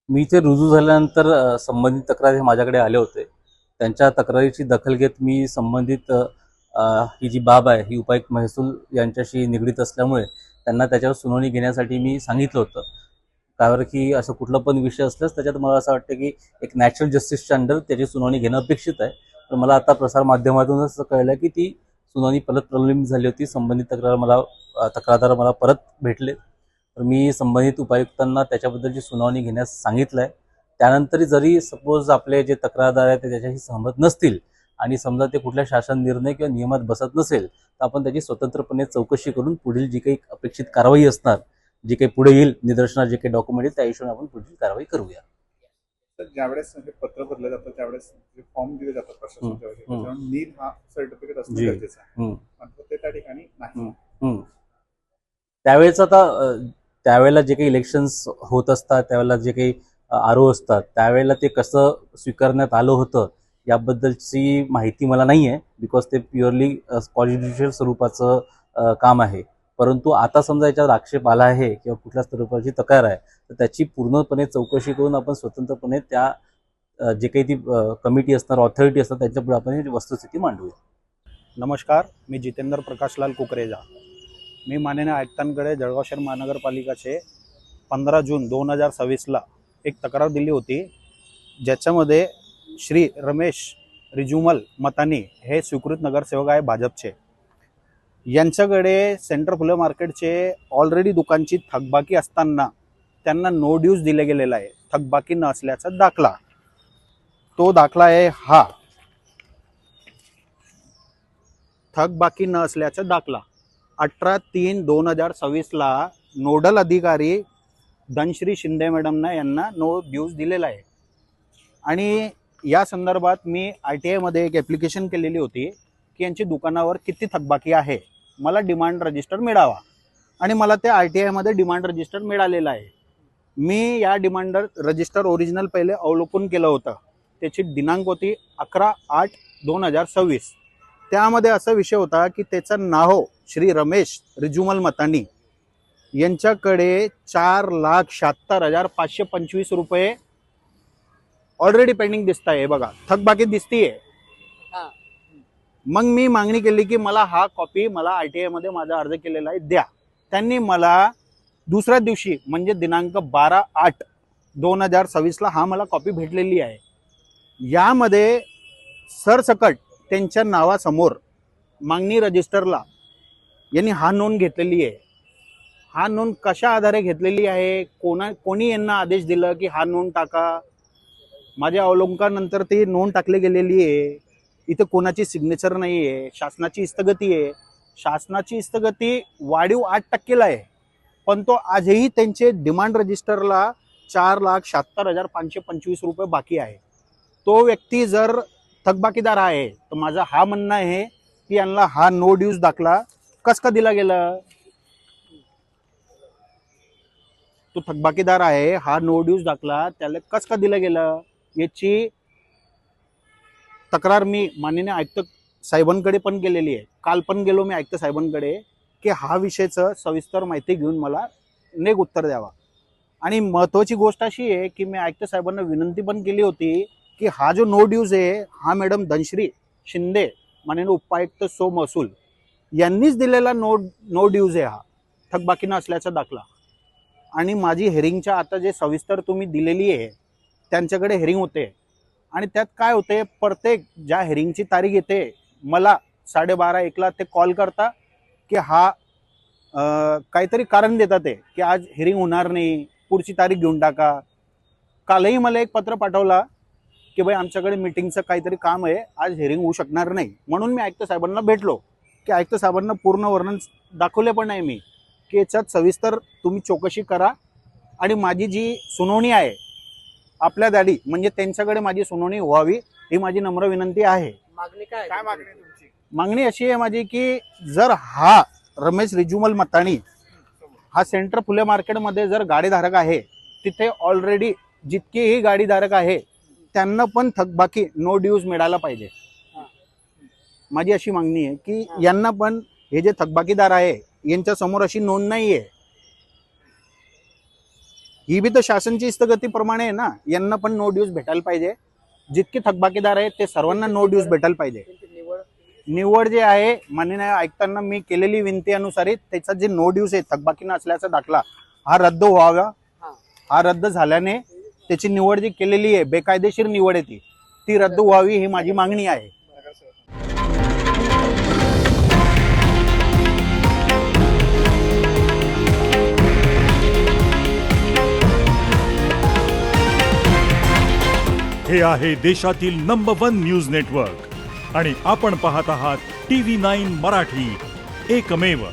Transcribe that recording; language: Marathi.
मी इथे रुजू झाल्यानंतर संबंधित तक्रार हे माझ्याकडे आले होते. त्यांच्या तक्रारीची दखल घेत मी संबंधित ही जी बाब आहे ही उपायुक्त महसूल यांच्याशी निगडीत असल्यामुळे त्यांना त्याच्यावर सुनावणी घेण्यासाठी मी सांगितलं होतं. कारण की असं कुठला पण विषय असल्यास त्याच्यात मला असं वाटतं की एक नॅचरल जस्टिसच्या अंडर त्याची सुनावणी घेणं अपेक्षित आहे. पण मला आता प्रसार माध्यमातूनच असं कळलं की ती सुनावणी प्रलंबित झाली होती. संबंधित तक्रारदार मला परत भेटले. तर मी संबंधित उपायुक्तांना त्याच्याबद्दलची सुनावणी घेण्यास सांगितलं आहे. त्यानंतरही जरी सपोज आपले जे तक्रारदार आहेत ते त्याच्याशी सहमत नसतील आणि समजा ते कुठल्या शासन निर्णय किंवा नियमात बसत नसेल तर आपण त्याची स्वतंत्रपणे चौकशी करून पुढील जी काही अपेक्षित कारवाई असणार, जी काही पुढे येईल निदर्शनात जे काही डॉक्युमेंट येईल त्या हिशोबाने आपण पुढील कारवाई करूया. तर ज्यावेळेस हे पत्र भरलं जातं त्यावेळेस जे फॉर्म दिले जातात प्रशासनाच्या वतीने त्याच्यावर नील हा सर्टिफिकेट असणं गरजेचं आहे. मात्र ते त्या ठिकाणी नाही. त्यावेळेस आता त्यावेळेला जे काही इलेक्शन्स होत असतात, त्यावेळेला जे काही आरो असतात, त्यावेळेला ते कसं स्वीकारण्यात आलं होतं याबद्दलची माहिती मला नाही आहे. बिकॉज ते प्युअरली कॉन्स्टिट्युशनल स्वरूपाचं काम आहे. परंतु आता समजा याच्यावर आक्षेप आला आहे किंवा कुठल्या स्वरूपाची तक्रार आहे तर त्याची पूर्णपणे चौकशी करून आपण स्वतंत्रपणे त्या जे काही ती कमिटी असणार, ऑथॉरिटी असतात त्यांच्यापुढे आपण ही वस्तुस्थिती मांडूया. नमस्कार, मी जितेंद्र प्रकाशलाल कुकरेजा. मी माननीय आयुक्तांकडे जळगाव शहर महानगरपालिकाचे 15 जून 2026ला एक तक्रार दिली होती, ज्याच्यामध्ये श्री रमेश रिजुमल मतानी हे स्वीकृत नगरसेवक आहे भाजपचे. यांच्याकडे सेंटर फुले मार्केटचे ऑलरेडी दुकानची थकबाकी असताना त्यांना नो ड्यूज दिले गेलेला आहे, थकबाकी न असल्याचा दाखला. तो दाखला आहे हा, थकबाकी न असल्याचा दाखला. 18/3/2026ला नोडल अधिकारी धनश्री शिंदे मॅडमना यांना नो ड्यूज दिलेला आहे. आणि या संदर्भात मी RTI मध्ये एक ॲप्लिकेशन केलेली होती की यांची दुकानावर किती थकबाकी आहे, मला डिमांड रजिस्टर मिळावा. आणि मला ते RTI मध्ये डिमांड रजिस्टर मिळालेलं आहे. मी या डिमांड रजिस्टर ओरिजिनल पहिले अवलोकन केलं होतं. त्याची दिनांक होती 11/8/2026. त्यामध्ये असा विषय होता की त्याचं नाव श्री रमेश रिजुमल मतानी यांच्याकडे 4,76,525 रुपये ऑलरेडी पेंडिंग दिसत आहे. बघा, थकबाकी दिसतीये. मग मी मागणी केली की मला हा कॉपी, मला RTI मध्ये माझा अर्ज केलेला आहे द्या. त्यांनी मला दुसऱ्या दिवशी म्हणजे दिनांक 12/8/2026ला हा मला कॉपी भेटलेली आहे. यामध्ये सरसकट त्यांच्या नावासमोर मागणी रजिस्टरला यांनी हा नोंद घेतलेली आहे. हा नोंद कशा आधारे घेतलेली आहे, कोणी यांना आदेश दिला की हा नोंद टाका, माझ्या अवलोकनानंतर ती नोंद टाकली गेलेली आहे. इथे कोणाची सिग्नेचर नाही आहे, शासनाची स्थगिती आहे. शासनाची स्थगिती वाढीव 8%ला आहे, पण तो आजही त्यांचे डिमांड रजिस्टरला 4,76,525 रुपये बाकी आहे. तो व्यक्ती जर थकबाकीदार आहे तर माझं हा म्हणणं आहे की यांना हा नो ड्यूज दाखला कस का दिला गेला. तो थकबाकीदार आहे, हा नो ड्यूज दाखला त्याला कस का दिला गेला याची तक्रार मी माननीय आयुक्त साहेबांकडे पण केलेली आहे. काल पण गेलो मी आयुक्त साहेबांकडे की हा विषयचं सविस्तर माहिती घेऊन मला नेक उत्तर द्यावा. आणि महत्त्वाची गोष्ट अशी आहे की मी आयुक्त साहेबांना विनंती पण केली होती की हा जो नो ड्यूज आहे हा मॅडम धनश्री शिंदे माननीय उपायुक्त सो महसूल यांनीच दिलेला नो ड्यूज आहे हा, थकबाकी न असल्याचा दाखला. आणि माझी हेरिंगच्या आता जे सविस्तर तुम्ही दिलेली आहे त्यांच्याकडे हेरिंग होते आणि त्यात काय होते, प्रत्येक ज्या हेरिंगची तारीख येते मला 12:30-1ला ते कॉल करता की हा काहीतरी कारण देतात ते की आज हेरिंग होणार नाही, पुढची तारीख घेऊन टाका. कालही मला एक पत्र पाठवला की भाई आमच्याकडे मीटिंगचं काहीतरी काम आहे, आज हेरिंग होऊ शकणार नाही. म्हणून मी आयुक्त साहेबांना भेटलो की आयुक्त साहेबांना पूर्ण वर्णन दाखवले पण नाही मी की याच्यात सविस्तर तुम्ही चौकशी करा आणि माझी जी सुनावणी आहे आपल्या दाढी म्हणजे त्यांच्याकडे माझी सुनावणी व्हावी ही माझी नम्र विनंती आहे. मागणी काय मागणी तुमची? मागणी अशी आहे माझी की जर हा रमेश रिजुमल मतानी हा सेंटर फुले मार्केटमध्ये जर गाडीधारक आहे, तिथे ऑलरेडी जितकेही गाडीधारक आहे त्यांना पण थकबाकी नो ड्यूज मिळायला पाहिजे. माझी अशी मागणी आहे की यांना पण हे जे थकबाकीदार आहे यांच्या समोर अशी नोंद नाही आहे. ही बी तर शासनची स्थगतीप्रमाणे आहे ना, यांना पण नो ड्यूज भेटायला पाहिजे. जितके थकबाकीदार आहेत ते सर्वांना नो ड्यूज भेटायला पाहिजे. निवड जे आहे माननीय आयुक्तांना मी केलेली विनंतीनुसार त्याचा जे नो ड्यूज आहे थकबाकी नसल्याचा दाखला हा रद्द व्हावा. हा रद्द झाल्याने त्याची निवड जी केलेली आहे बेकायदेशीर निवड आहे ती रद्द व्हावी ही माझी मागणी आहे. हे आहे देशातील नंबर 1 न्यूज नेटवर्क आणि आपण पाहत आहात TV9 मराठी, एकमेव.